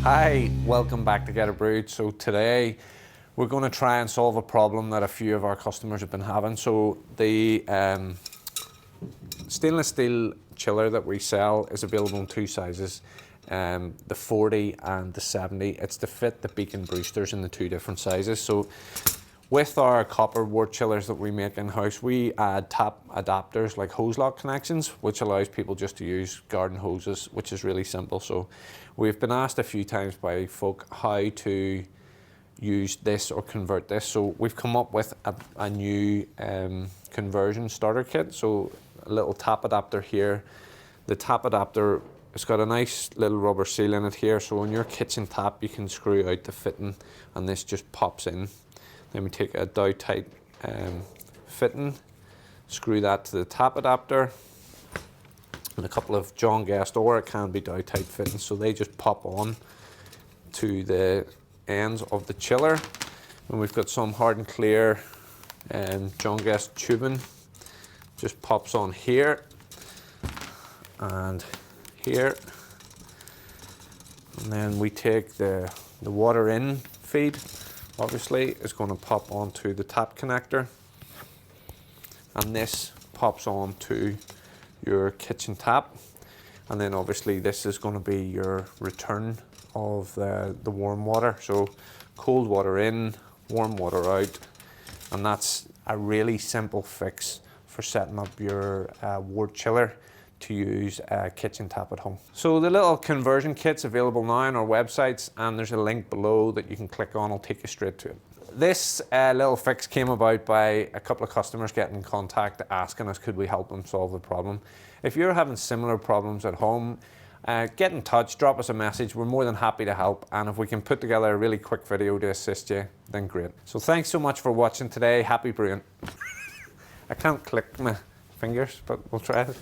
Hi, welcome back to Geterbrewed. So today we're going to try and solve a problem that a few of our customers have been having. So the stainless steel chiller that we sell is available in two sizes, the 40 and the 70. It's to fit the Beacon Brewsters in the two different sizes. So with our copper wort chillers that we make in-house, we add tap adapters like hose lock connections, which allows people just to use garden hoses, which is really simple. So we've been asked a few times by folk how to use this or convert this. So we've come up with a new conversion starter kit. So a little tap adapter here. The tap adapter, it's got a nice little rubber seal in it here. So on your kitchen tap, you can screw out the fitting and this just pops in. Then we take a dow tight fitting, screw that to the tap adapter, and a couple of John Guest, or it can be dow tight fittings, so they just pop on to the ends of the chiller. And we've got some hard and clear John Guest tubing, just pops on here and here. And then we take the water in feed. Obviously, it's going to pop onto the tap connector, and this pops onto your kitchen tap, and then obviously this is going to be your return of the warm water. So cold water in, warm water out, and that's a really simple fix for setting up your wort chiller to use a kitchen tap at home. So the little conversion kit's available now on our websites, and there's a link below that you can click on. It'll take you straight to it. This little fix came about by a couple of customers getting in contact asking us could we help them solve the problem. If you're having similar problems at home, get in touch, drop us a message. We're more than happy to help, and if we can put together a really quick video to assist you, then great. So thanks so much for watching today. Happy brewing. I can't click my fingers, but we'll try it.